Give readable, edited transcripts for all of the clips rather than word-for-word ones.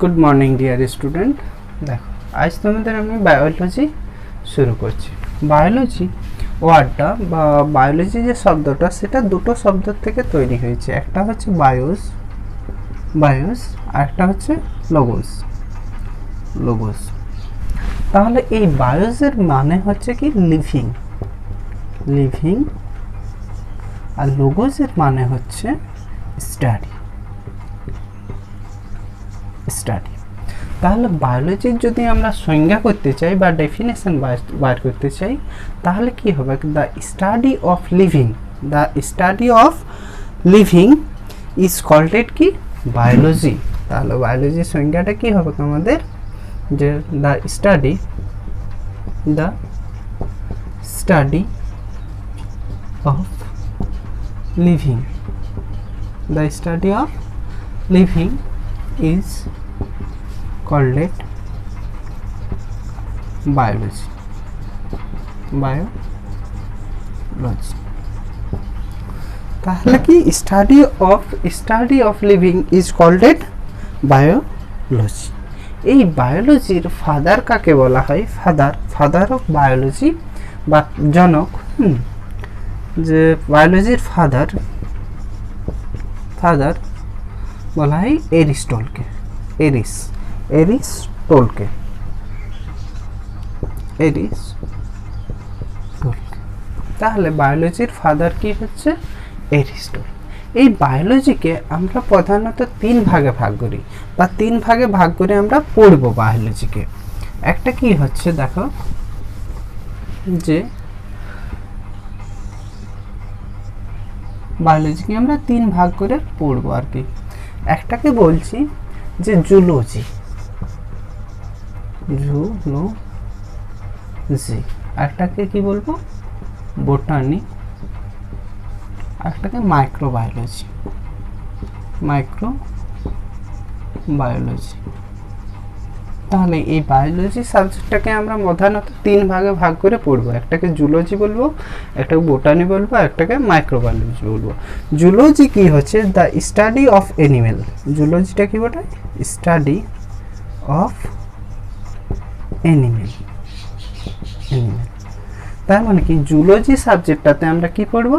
Good morning dear student. দেখো আজ তোমাদের আমি বায়োলজি শুরু করছি। বায়োলজি ওয়ার্ডটা বা বায়োলজি যে শব্দটা সেটা দুটো শব্দ থেকে তৈরি হয়েছে। একটা হচ্ছে বায়োস আর একটা হচ্ছে লোগোস। তাহলে এই বায়োসের মানে হচ্ছে কি লিভিং আর লোগোসের মানে হচ্ছে স্টাডি। তাহলে বায়োলজির যদি আমরা সংজ্ঞা করতে চাই বা ডেফিনেশন বার করতে চাই তাহলে কি হবে? The study of living is called কি বায়োলজি। তাহলে বায়োলজির সংজ্ঞাটা কি হবে আমাদের? যে the study of living is called it biology. তাহলে কি study of living is called it biology. এই বায়োলজির ফাদার কাকে বলা হয়? ফাদার অফ বায়োলজি বা জনক। যে বায়োলজির ফাদার বলা হয় এরিস্টটলকে। তাহলে বায়োলজির ফাদার কি হচ্ছে? এরিস্টটল। এই বায়োলজিকে আমরা প্রধানত তিন ভাগে ভাগ করি বা তিন ভাগে ভাগ করে আমরা পড়ব বায়োলজিকে। একটা কি হচ্ছে দেখো, যে বায়োলজিকে আমরা তিন ভাগ করে পড়ব আর কি। একটাকে বলছি যে জুলজি, একটাকে কি বলবো? বোটানি, একটাকে মাইক্রোবায়োলজি। তাহলে এই বায়োলজি সাবজেক্টটাকে আমরা প্রধানত তিন ভাগে ভাগ করে পড়বো। একটাকে জুলজি বলবো, একটাকে বোটানি বলবো, একটাকে মাইক্রোবায়োলজি বলবো। জুলজি কি হচ্ছে? The study of animal. জুলজিটা কি বলে? Study of animal. তার মানে কি জুলজি সাবজেক্টটাতে আমরা কি পড়বো?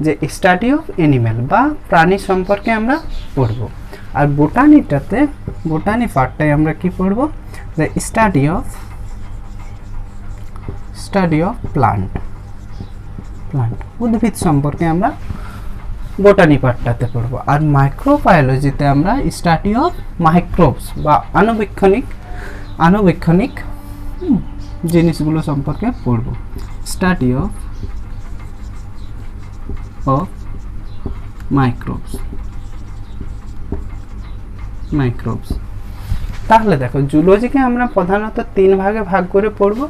যে স্টাডি অফ অ্যানিমেল বা প্রাণী সম্পর্কে আমরা পড়বো। আর বোটানি পার্টটাই আমরা কি পড়বো? The study of plant. উদ্ভিদ সম্পর্কে আমরা বোটানি পার্টটাতে পড়বো। আর মাইক্রোবায়োলজিতে আমরা স্টাডি অফ মাইক্রোবস বা আণুবীক্ষণিক জিনিসগুলো সম্পর্কে পড়বো। Study of microbes. তাহলে দেখো জুলজিকে আমরা প্রধানত তিন ভাগে ভাগ করে পড়বো।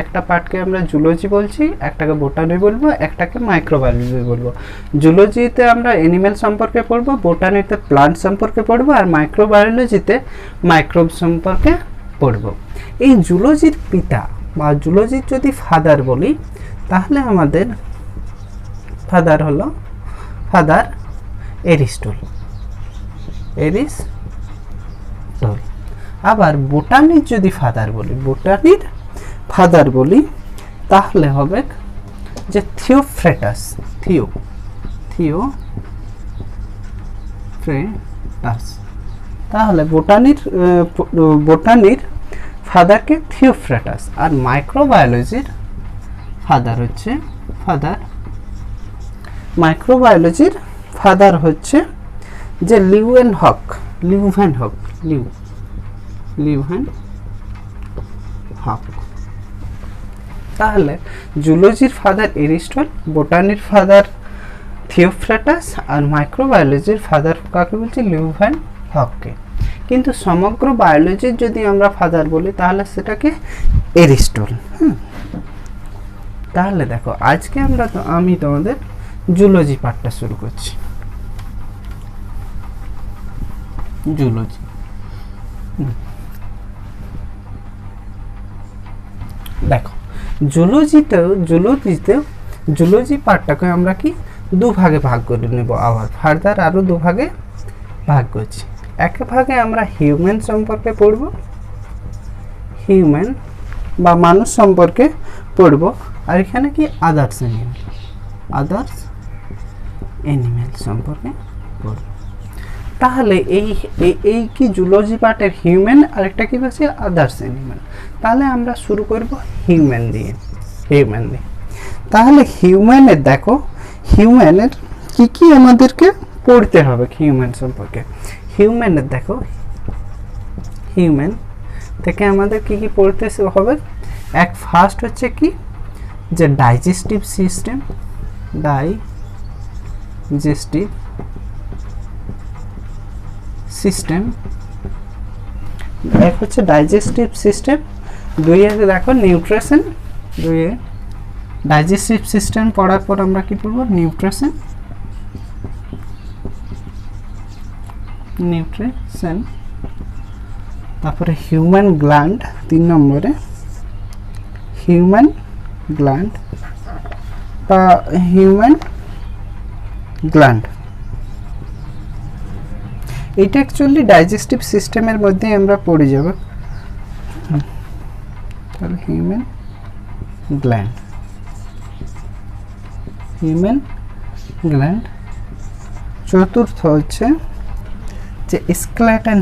একটা পার্টকে আমরা জুলজি বলছি, একটাকে বোটানি বলবো, একটাকে মাইক্রোবায়োলজি বলবো। জুলজিতে আমরা অ্যানিমেল সম্পর্কে পড়বো, বোটানিতে প্লান্ট সম্পর্কে পড়বো, আর মাইক্রোবায়োলজিতে মাইক্রোব সম্পর্কে পড়বো। এই জুলজির পিতা বা জুলজির যদি ফাদার বলি তাহলে আমাদের ফাদার এরিস্টটল। আবার বোটানির যদি ফাদার বলি তাহলে হবে যে থিওফ্রেটাস। তাহলে বোটানির ফাদারকে থিওফ্রেটাস। আর মাইক্রোবায়োলজির ফাদার হচ্ছে যে লিউভেনহক। তাহলে জুলজির ফাদার এরিস্টটল, বোটানির ফাদার থিওফ্রেটাস, আর মাইক্রোবায়োলজির ফাদার কাকে বলছি? লিউভেনহককে। কিন্তু সমগ্র বায়োলজির যদি আমরা ফাদার বলি তাহলে সেটাকে এরিস্টটল। তাহলে দেখো আজকে আমি তোমাদের জুলজি পার্টটা শুরু করছি। জুলজি দেখো জুলজি পার্টটাকে আমরা কি দু ভাগে ভাগ করে নেব। আবার ফার্দার আরো দু ভাগে ভাগ করছি। এক ভাগে আমরা হিউম্যান সম্পর্কে পড়ব, হিউম্যান বা মানুষ সম্পর্কে পড়ব, আর এখানে কি আদার্স অ্যানিমেল সম্পর্কে পড়ব। তাহলে এই কি জুলজি পার্টের হিউম্যান, আরেকটা কি বলছে আদার্স অ্যানিমেল। তাহলে আমরা শুরু করব হিউম্যান দিয়ে। তাহলে হিউম্যানের দেখো, হিউম্যানের কি কি আমাদেরকে পড়তে হবে হিউম্যান সম্পর্কে। হিউম্যানের দেখো, হিউম্যান থেকে আমাদের কি কি পড়তে হবে। এক ফার্স্ট হচ্ছে কি যে ডাইজেস্টিভ সিস্টেম, এক হচ্ছে ডাইজেস্টিভ সিস্টেম, দুই আছে দেখো নিউট্রিশন। ডাইজেস্টিভ সিস্টেম পড়ার পর আমরা কি পড়ব, নিউট্রিশন। তারপরে হিউম্যান গ্ল্যান্ড, 3 নম্বরে হিউম্যান গ্ল্যান্ড বা হিউম্যান গ্ল্যান্ড। এটা অ্যাকচুয়ালি ডাইজেস্টিভ সিস্টেমের মধ্যে আমরা পড়ে যাব। তাহলে হিউম্যান গ্ল্যান্ড, চতুর্থ হচ্ছে যে স্কেলেটন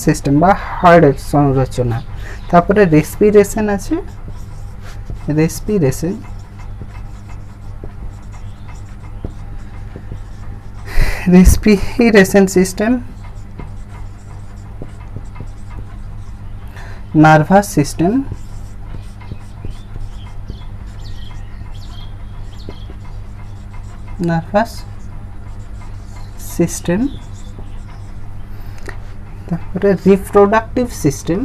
সিস্টেম বা হার্টের সংরচনা। তারপরে রেসপিরেশন আছে, রেসপিরেশন সিস্টেম, নার্ভাস সিস্টেম, তারপরে রিপ্রোডাক্টিভ সিস্টেম,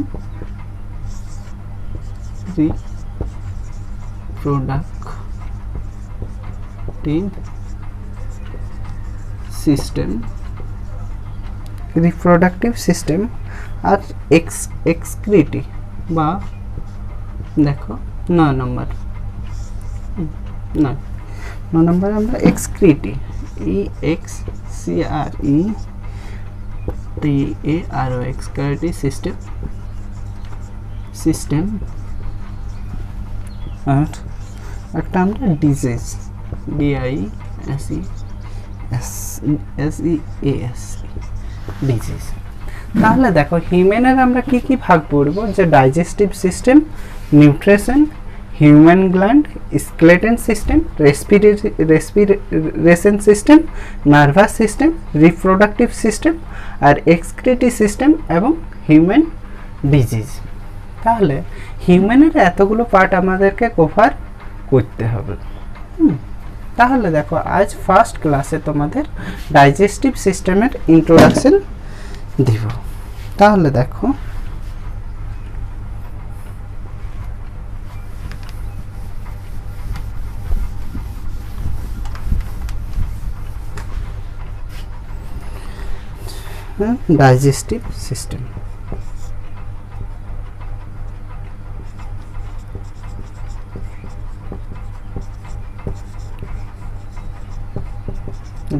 রিপ্রোডাক্টিভ সিস্টেম আর এক্সক্রিটি বা দেখো 9 নম্বর আমরা এক্সক্রিটি, এক্সক্রিটি সিস্টেম। আর একটা আমরা ডিজিজ, ডিজিজ। তাহলে দেখো হিউম্যানের আমরা কি কি ভাগ পড়ব, যে digestive system, nutrition, human gland, skeleton system, respiration system, nervous system, reproductive system আর এক্সক্রিটি সিস্টেম এবং হিউম্যান ডিজিজ। তাহলে হিউম্যানের এতগুলো পার্ট আমাদেরকে কভার করতে হবে। তাহলে দেখো আজ ফার্স্ট ক্লাসে তোমাদের ডাইজেস্টিভ সিস্টেমের ইন্ট্রোডাকশন দিব। তাহলে দেখো ডাইজেস্টিভ সিস্টেম।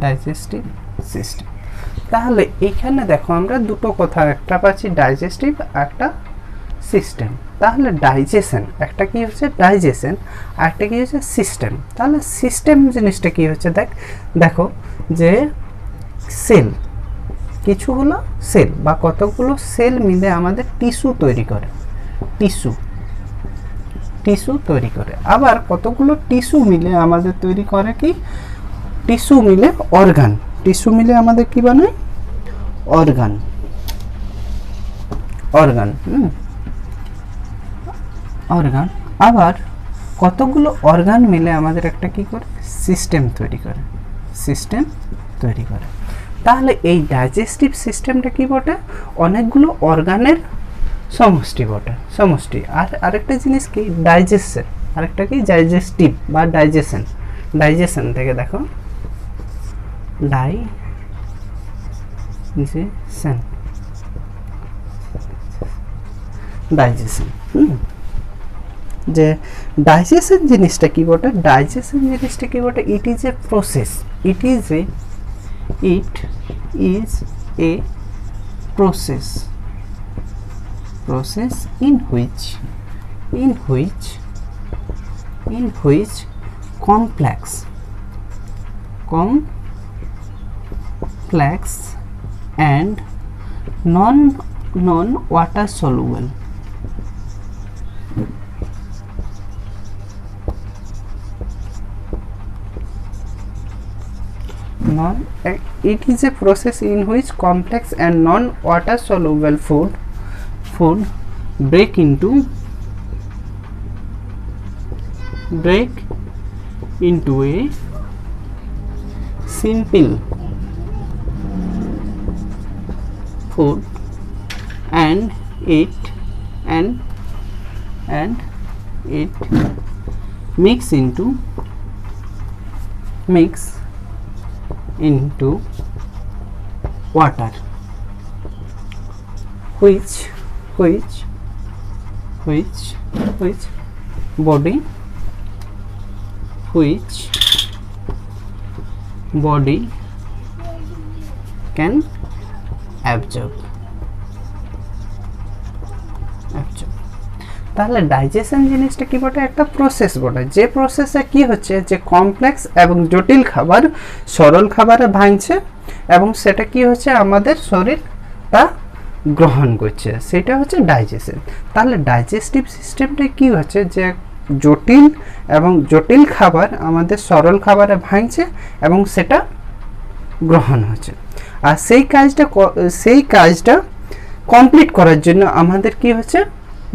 Digestive system. তাহলে এখানে দেখো আমরা দুটো কথা, একটা পাচ্ছি ডাইজেস্টিভ, একটা সিস্টেম। তাহলে ডাইজেশন একটা কি হচ্ছে, ডাইজেশন, আর একটা কি হচ্ছে সিস্টেম। তাহলে সিস্টেম জিনিসটা কি হচ্ছে, দেখো যে সেল, কিছুগুলো সেল বা কতগুলো সেল মিলে আমাদের টিস্যু তৈরি করে, আবার কতগুলো টিস্যু মিলে আমাদের তৈরি করে কি, টিস্যু মিলে অর্গান, আমাদের কি বানায় অর্গান। আবার কতগুলো অর্গান মিলে আমাদের একটা কি করে, সিস্টেম তৈরি করে। তাহলে এই ডাইজেস্টিভ সিস্টেমটা কি বটে, অনেকগুলো অর্গানের সমষ্টি। আর আরেকটা জিনিস কি ডাইজেশন, আরেকটা কি ডাইজেস্টিভ বা ডাইজেশন থেকে দেখো ডাইজেশন। যে ডাইজেশন জিনিসটা কি বটে, ডাইজেশন জিনিসটা কি বটে, it is a process, it is a process in which complex and non water soluble it is a process in which complex and non water soluble food break into a simple food and it mix into water which body can absorb. তাহলে digestion জিনিসটা কি বটে, একটা process বটে, যে প্রসেসে কি হচ্ছে যে কমপ্লেক্স এবং জটিল খাবার সরল খাবারে ভাঙছে এবং সেটা কি হচ্ছে আমাদের শরীর তা গ্রহণ করছে, সেটা হচ্ছে ডাইজেশন। তাহলে ডাইজেস্টিভ সিস্টেমটা কি হচ্ছে যে জটিল খাবার আমাদের সরল খাবারে ভাঙছে এবং সেটা গ্রহণ হচ্ছে। আর সেই কাজটা কমপ্লিট করার জন্য আমাদের কি হচ্ছে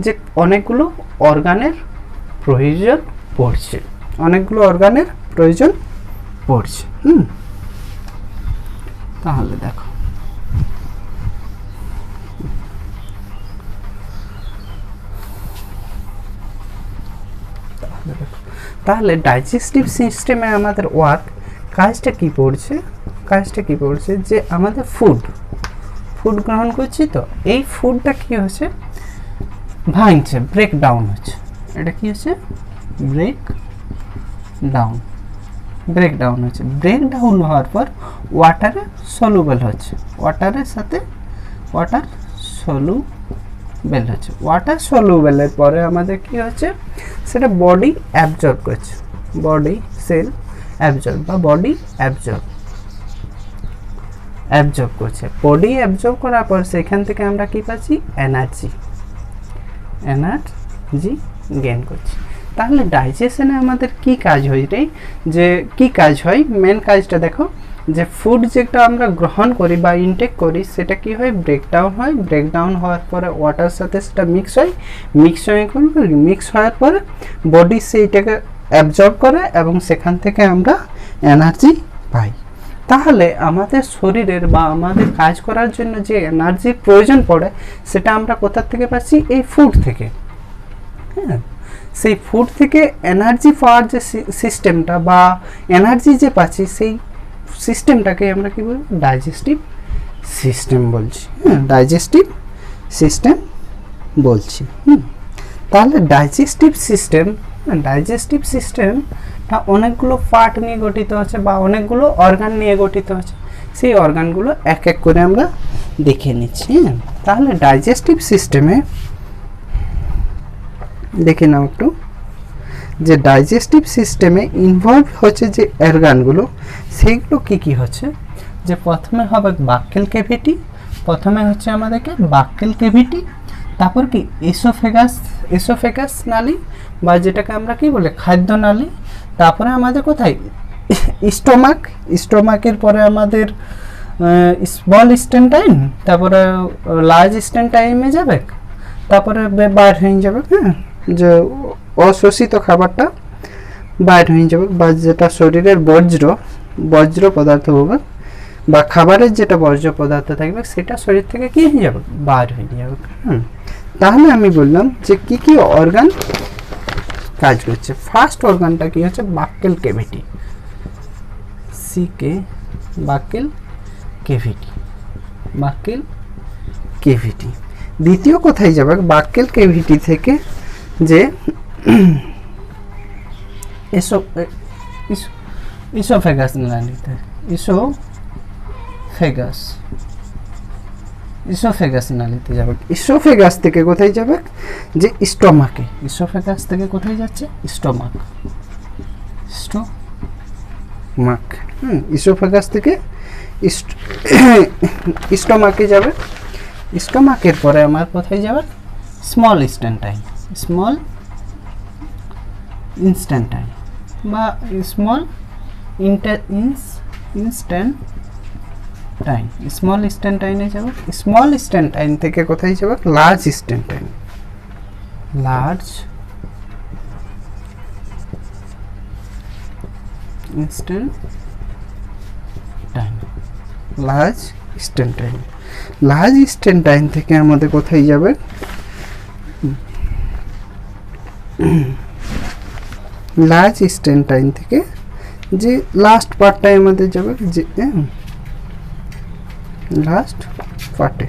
যে অনেকগুলো অর্গানের প্রয়োজন পড়ছে, তাহলে দেখো তাহলে ডাইজেস্টিভ সিস্টেমে আমাদের কাজটা কি পড়ছে যে আমাদের ফুড গ্রহণ করছি, তো এই ফুডটা কি হচ্ছে ভাঙছে, ব্রেকডাউন হচ্ছে, এটা কি হচ্ছে ব্রেকডাউন হওয়ার পর ওয়াটারে সলুবেল হচ্ছে, ওয়াটার সলুবেলের পরে আমাদের কি হচ্ছে সেটা বডি অ্যাবজর্ব করছে, বডি সেল অ্যাবজর্ব বা বডি অ্যাবজর্ব করছে। বডি অ্যাবজর্ব করার পর সেখান থেকে আমরা কি পাচ্ছি, এনার্জি গেইন করছি। তাহলে ডাইজেশনে আমাদের কি কাজ হয় মেন কাজটা দেখো, যে ফুড যেটা আমরা গ্রহণ করি বা ইনটেক করি সেটা কি হয়, ব্রেকডাউন হওয়ার পরে ওয়াটার সাথে সেটা মিক্স হওয়ার পরে বডি সেইটাকে অ্যাবজর্ব করে এবং সেখান থেকে আমরা এনার্জি পাই। তাহলে আমাদের শরীরের বা আমাদের কাজ করার জন্য যে এনার্জির প্রয়োজন পড়ে সেটা আমরা কোথা থেকে পাচ্ছি, এই ফুড থেকে। হ্যাঁ, সেই ফুড থেকে এনার্জি পাওয়ার যে সিস্টেমটা বা এনার্জি যে পাচ্ছি সেই সিস্টেমটাকে আমরা কি বলবো, ডাইজেস্টিভ সিস্টেম বলছি। তাহলে ডাইজেস্টিভ সিস্টেমটা অনেকগুলো পার্ট নিয়ে গঠিত আছে বা অনেকগুলো অর্গান নিয়ে গঠিত আছে, সেই অর্গানগুলো এক এক করে আমরা দেখে নিচ্ছি। তাহলে ডাইজেস্টিভ সিস্টেমে দেখে নাও একটু, যে ডাইজেস্টিভ সিস্টেমে ইনভলভ হচ্ছে যে অর্গানগুলো, সেইগুলো কি হচ্ছে, যে প্রথমে হবে বাক্কেল ক্যাভিটি, তারপর কি এসোফেগাস নালী বা যেটাকে আমরা কি বলে খাদ্য নালী, তারপরে আমাদের কোথায় স্টোমাকের পরে আমাদের স্মল স্টেন্টাইন, তারপরে লার্জ স্টেন্টাইনে যাবে, তারপরে বাইর হয়ে যাবে। হ্যাঁ, যে অশোষিত খাবারটা বাইর হয়ে যাবে বা যেটা শরীরের বর্জ্য পদার্থ হবে বা খাবারের যেটা বর্জ্য পদার্থ থাকবে সেটা শরীর থেকে কি হয়ে যাবে, বাইর হয়ে যাবে। তাহলে আমি বললাম যে কি অর্গান কাজ করছে। ফার্স্ট অর্গানটা কি হচ্ছে, বাক্কেল ক্যাভিটি। দ্বিতীয় কোথায় যাবে, বাক্কেল ক্যাভিটি থেকে যে ইসোফেগাস নালীতে, ইসোফেগাস নালীতে যাবে। ইসোফেগাস থেকে কোথায় যাবে? যে স্টোমাকে। ইসোফেগাস থেকে কোথায় যাচ্ছে? স্টোমাক। ইসোফেগাস থেকে স্টোমাকে যাবে। স্টোমাকের পরে আমার কোথায় যাবে? স্মল ইনস্ট্যান্টাইন বা স্মল ইনস্ট্যান্টাইন। স্মল ইনস্ট্যান্টাইনে যাব। স্মল ইনস্ট্যান্টাইন থেকে কোথায় যাব? লার্জ ইনস্ট্যান্টাইন। লার্জ ইনস্ট্যান্টাইন থেকে আমাদের কোথায় যাবে? লার্জ ইনস্ট্যান্টাইন থেকে যে লাস্ট পার্টটাই আমাদের যাবে, যে লাস্ট পার্টে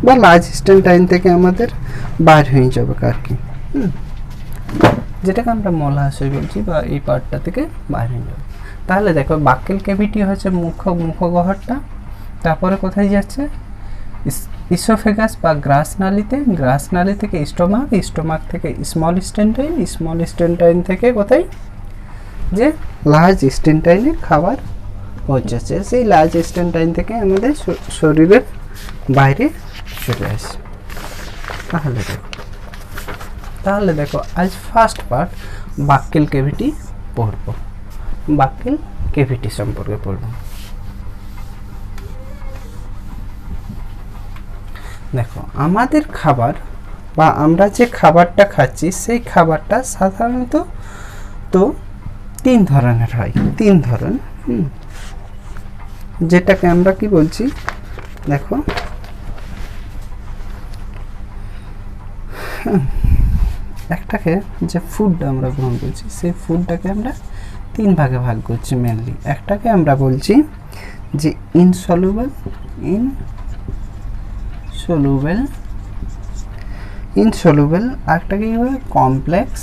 বা লার্জ ইনস্ট্যান্টাইন থেকে আমাদের বার হয়ে যাবে আর কি, যেটাকে আমরা মলাশয় বলছি, বা এই পার্টটা থেকে বার হয়ে যাবে। তাহলে দেখো বাক্কেল ক্যাভিটি হচ্ছে মুখগহ্বরটা, তারপরে কোথায় যাচ্ছে? ইসোফেগাস বা গ্রাস নালী থেকে স্টোমাক থেকে স্মল ইনস্ট্যান্টাইন থেকে কোথায়? যে লার্জ ইনস্ট্যান্টাইনে খাবার পৌঁছাচ্ছে, সেই লার্জ ইনস্ট্যান্টাইন থেকে আমাদের শরীরের বাইরে চলে আসে। তাহলে দেখো আজ ফার্স্ট পার্ট বাক্কেল ক্যাভিটি পড়ব, বাক্কেল ক্যাভিটি সম্পর্কে পড়ব। দেখো আমাদের খাবার বা আমরা যে খাবারটা খাচ্ছি সেই খাবারটা সাধারণত তো 3 ধরনের হয়, 3 ধরন, যেটাকে আমরা কি বলছি? দেখো একটাকে যে ফুড আমরা গ্রহণ করছি সেই ফুডটাকে আমরা 3 ভাগে ভাগ করছি মেনলি। একটাকে আমরা বলছি যে ইনসলুবল, আরেকটাকে কি বলে? কমপ্লেক্স,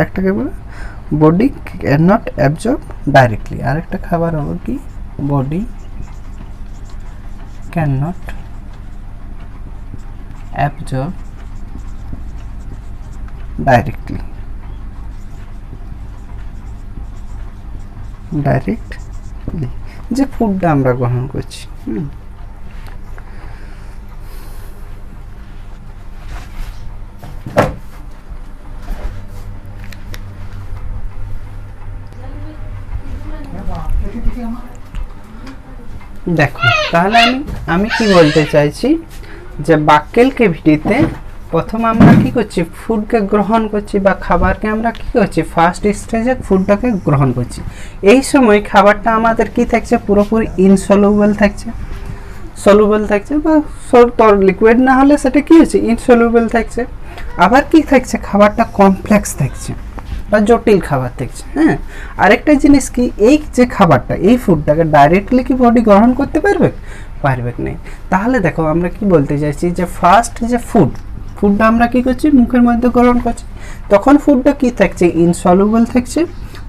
একটাকে বলে body can not absorb directly, আরেকটা খাবার হবে কি? Body can not absorb directly, যে ফুডটা আমরা গ্রহণ করছি। দেখো তাহলে আমি কি বলতে চাইছি, যে বাক্কেল ক্যাভিটিতে প্রথম আমরা কি করছি? ফুডকে গ্রহণ করছি বা খাবারকে আমরা কি করছি? ফার্স্ট স্টেজে ফুডটাকে গ্রহণ করছি। এই সময় খাবারটা আমাদের কি থাকছে? পুরোপুরি ইনসলুবল থাকছে, বা লিকুইড না হলে সেটা কি হচ্ছে? ইনসলুবল থাকছে। আবার কি থাকছে? খাবারটা কমপ্লেক্স থাকছে বা জটিল খাবার থাকছে। হ্যাঁ, আরেকটা জিনিস কি, এই যে খাবারটা, এই ফুডটাকে ডাইরেক্টলি কি বডি গ্রহণ করতে পারবে না। তাহলে দেখো আমরা কি বলতে চাইছি, যে ফার্স্ট যে ফুডটা আমরা কি করছি? মুখের মধ্যে গ্রহণ করছি, তখন ফুডটা কি থাকছে? ইনসলুবল থাকছে।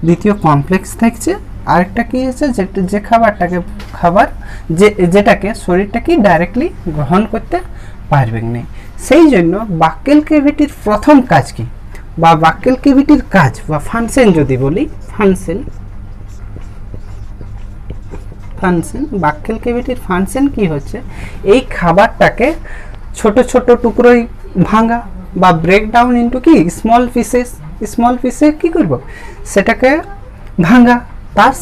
দ্বিতীয় কমপ্লেক্স থাকছে। আরেকটা কি আছে? যে যেটাকে শরীরটা কি ডাইরেক্টলি গ্রহণ করতে পারবে না। সেই জন্য বাক্কেল ক্যাভিটির প্রথম কাজ কি, বা বাক্কেল ক্যাভিটির কাজ বা ফাংশন যদি বলি, বাক্কেল ক্যাভিটির ফাংশন কি হচ্ছে? এই খাবারটাকে ছোট ছোট টুকরোয় ভাঙা বা ব্রেক ডাউন ইনটু কি স্মল পিসে কি করব? সেটাকে ভাঙা। তার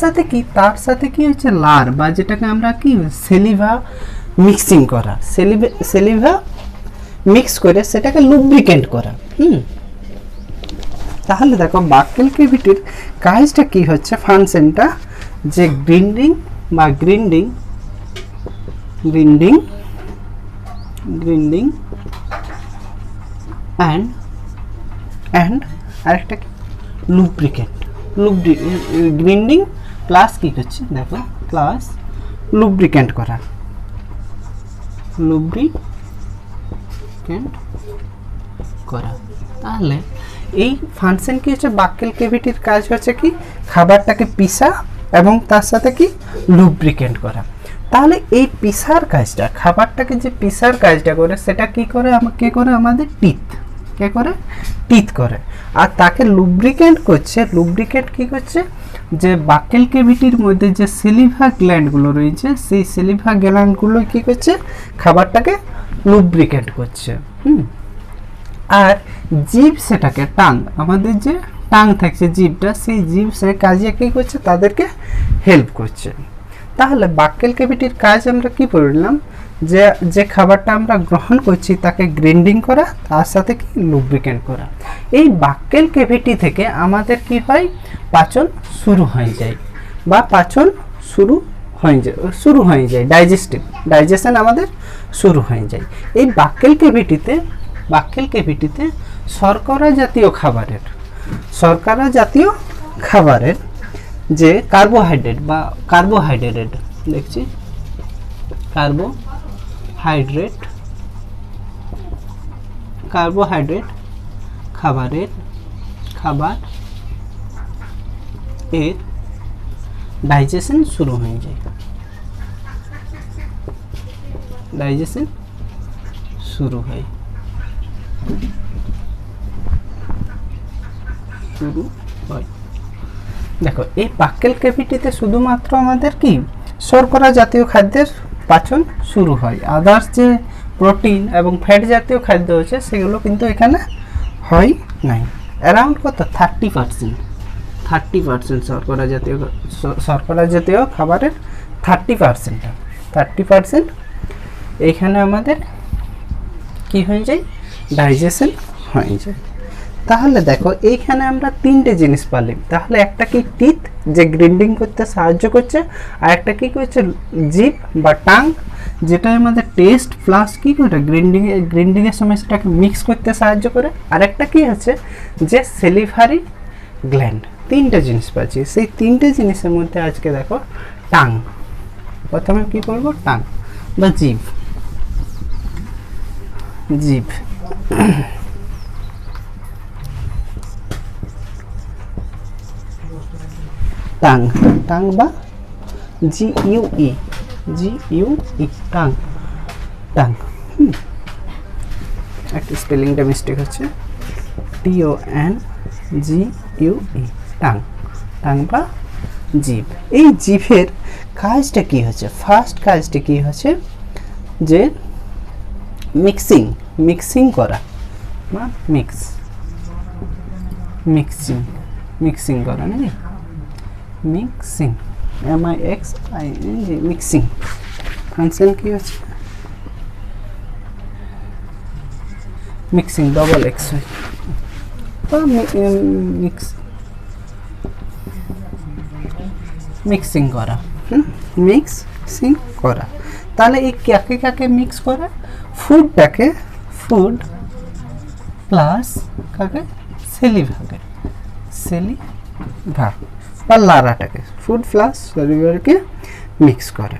সাথে কি হচ্ছে? লার বা যেটাকে আমরা কি সেলিভা মিক্সিং করা, সেলিভা মিক্স করে সেটাকে লুব্রিকেন্ট করা। তাহলে দেখো বাক্কেল ক্যাভিটির কাজটা কি হচ্ছে? ফাংশনটা যে গ্রিন্ডিং and আরেকটা কি? গ্রিন্ডিং প্লাস কি করছে? দেখো প্লাস লুব্রিকেন্ট করা, করা। তাহলে এই ফাংশন কি হচ্ছে, বাক্কেল ক্যাভিটির কাজ হচ্ছে কি খাবারটাকে পিষা এবং তার সাথে কি লুব্রিকেন্ট করা। তাহলে এই পিষার কাজটা, খাবারটাকে যে পিষার কাজটা করে সেটা কি করে, কে করে, আমাদের টিথ। কে করে? টিথ করে। আর তাকে লুব্রিকেন্ট করছে, লুব্রিকেন্ট কি করছে, যে বাক্কেল ক্যাভিটির মধ্যে যে সেলিভা গ্ল্যান্ডগুলো রয়েছে সেই সেলিভা গ্ল্যান্ডগুলো কি করছে, খাবারটাকে লুব্রিকেন্ট করছে। আর জিভ সেটাকে, টাং, আমাদের যে টাং থাকছে জিভটা, সেই জিভ সে কাজে কি করছে, তাদেরকে হেল্প করছে। তাহলে বাক্কেল ক্যাভিটির কাজ আমরা কি পড়লাম, যে যে খাবারটা আমরা গ্রহণ করছি তাকে গ্রাইন্ডিং করা, তার সাথে কি লুব্রিকেন্ট করা। এই বাক্কেল ক্যাভিটি থেকে আমাদের কি হয়, পাচন শুরু হয়ে যায়, বা পাচন শুরু হয়ে যায়, ডাইজেশন আমাদের শুরু হয়ে যায়। এই বাক্কেল ক্যাভিটিতে শর্করা জাতীয় খাবারের যে কার্বোহাইড্রেট দেখছি, কার্বোহাইড্রেট খাবার এর ডাইজেশন শুরু হয়ে যায়, শুরু হয়। দেখো এই বাক্কেল ক্যাভিটিতে শুধুমাত্র আমাদের কি শর্করা জাতীয় খাদ্যের পাচন শুরু হয়, আদার্স যে প্রোটিন এবং ফ্যাট জাতীয় খাদ্য আছে সেগুলো কিন্তু এখানে হয় নাই। অ্যারাউন্ড কত, 30% শর্করা জাতীয় খাবারের 30% এইখানে আমাদের কি হয়ে যায়, ডাইজেশন হয়ে যায়। তাহলে দেখো এইখানে আমরা তিনটে জিনিস পাইলাম। তাহলে একটা কি টিথ, যে গ্রাইন্ডিং করতে সাহায্য করছে, আর একটা কি করছে জিভ বা টাং, যেটা আমাদের টেস্ট প্লাস কি করে গ্রাইন্ডিং এর সময় সেটাকে মিক্স করতে সাহায্য করে, আর একটা কি আছে যে সেলিভারি গ্ল্যান্ড। তিনটে জিনিস পাচ্ছি। সেই তিনটে জিনিসের মধ্যে আজকে দেখো টাং, প্রথমে কি করব, টাং বা জিভ। টাং বা জিইউই, টাং। একটা স্পেলিংটা মিস্টেক হচ্ছে, TONGUE, টাং বা জিভ। এই জিভের কাজটা কি হচ্ছে, ফার্স্ট কাজটা কি হচ্ছে, যে মিক্সিং করা বা মিক্সিং করা, নাকি মিক্সিং, মিক্সিং ফাংশন কি হচ্ছে, মিক্সিং, ডবল এক্স হয়, মিক্সিং করা। তাহলে এই কাকে মিক্স করা, ফুড প্লাস কাকে, সেলিভা বা লারাটাকে, ফুড প্লাস সেলিভারকে মিক্স করে।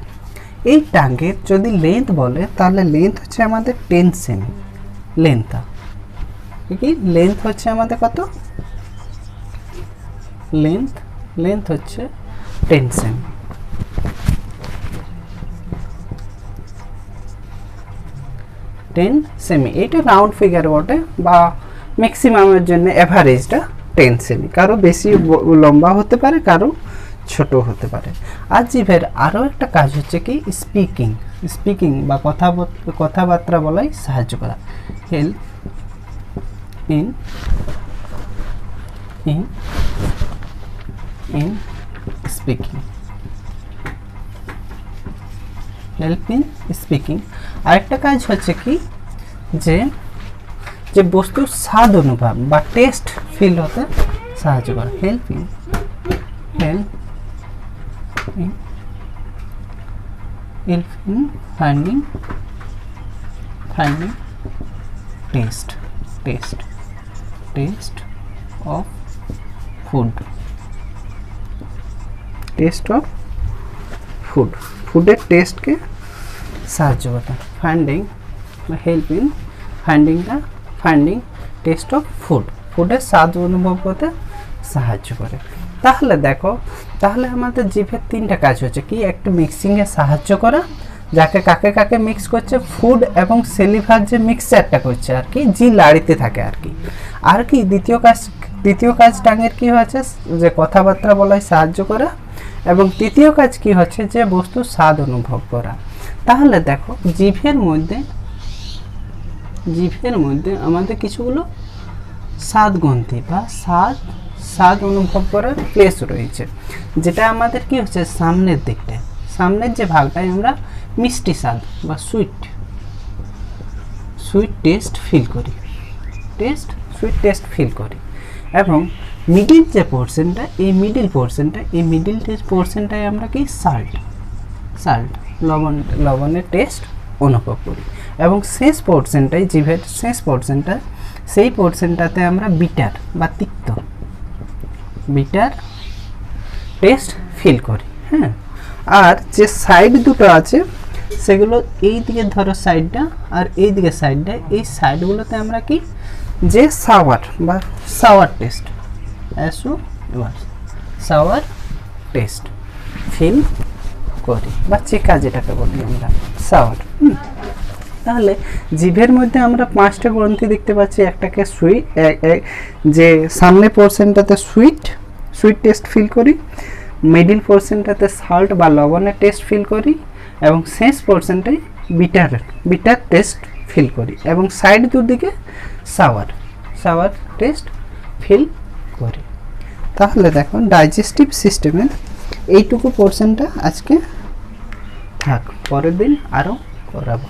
এই টাঙ্গের যদি লেন্থ বলে, তাহলে লেন্থ হচ্ছে আমাদের 10 সেমি। লেন্থ হচ্ছে আমাদের কত, লেন্থ হচ্ছে 10 সেমি। এটা রাউন্ড ফিগার বটে, বা ম্যাক্সিমামের জন্য এভারেজটা 10 সেমি। কারো বেশি লম্বা হতে পারে, কারো ছোট হতে পারে। আর জিভের আরও একটা কাজ হচ্ছে কি, স্পিকিং বা কথাবার্তা বলাই সাহায্য করা, হেল্প ইন স্পিকিং। আরেকটা কাজ হচ্ছে কি, যে বস্তুর স্বাদ অনুভব বা টেস্ট ফিল হতে সাহায্য করে, help in finding test of ফুডের টেস্টকে সাহায্য করে, ফাইন্ডিং বা help in finding test of food, ফুডের স্বাদ অনুভব করতে সাহায্য করে। তাহলে দেখো, তাহলে আমাদের জিভের তিনটা কাজ হচ্ছে কি, একটা মিক্সিংয়ে সাহায্য করা, যাকে কাকে কাকে মিক্স করছে, ফুড এবং সেলিভার যে মিক্সচারটা করছে আর কি, জি লাড়িতে থাকে আর কি। আর কি দ্বিতীয় কাজ টাঙের কি হচ্ছে, যে কথাবার্তা বলায় সাহায্য করা, এবং তৃতীয় কাজ কি হচ্ছে, যে বস্তুর স্বাদ অনুভব করা। তাহলে দেখো জিভের মধ্যে আমাদের কিছুগুলো স্বাদগ্রন্থি বা স্বাদ অনুভব করার প্লেস রয়েছে, যেটা আমাদের কি হচ্ছে সামনের দিকটায়, সামনের যে ভাগটায় আমরা মিষ্টি স্বাদ বা সুইট টেস্ট ফিল করি, সুইট টেস্ট ফিল করি। এবং মিডিল যে পোর্শনটা, এই মিডিল পোর্শনটায় আমরা কি সাল্ট লবণের টেস্ট অনুভব করি। এবং শেষ পোর্শনটায়, জিভের শেষ পোর্শনটা, সেই পোর্শনটাতে আমরা বিটার বা তিক্ত টেস্ট ফিল করি। হ্যাঁ, আর যে সাইড দুটো আছে সেগুলো এই দিকে ধরো সাইডটা, আর এই দিকে সাইডটা, এই সাইডগুলোতে আমরা কি, যে sour taste sour taste feel করি, বা চেকা যেটাকে বলি আমরা সাওয়ার। তাহলে জিভের মধ্যে আমরা 5টা গ্রন্থি দেখতে পাচ্ছি। একটাকে যে সামনে পোর্শনটাতে সুইট টেস্ট ফিল করি, মিডিল পোর্শনটাতে সল্ট বা লবণের টেস্ট ফিল করি, এবং শেষ পোর্শনটায় বিটার টেস্ট ফিল করি, এবং সাইড দুদিকে সাওয়ার টেস্ট ফিল করি। তাহলে দেখো ডাইজেস্টিভ সিস্টেমের এইটুকু পোর্শনটা আজকে থাক, পরের দিন আরও করাবো।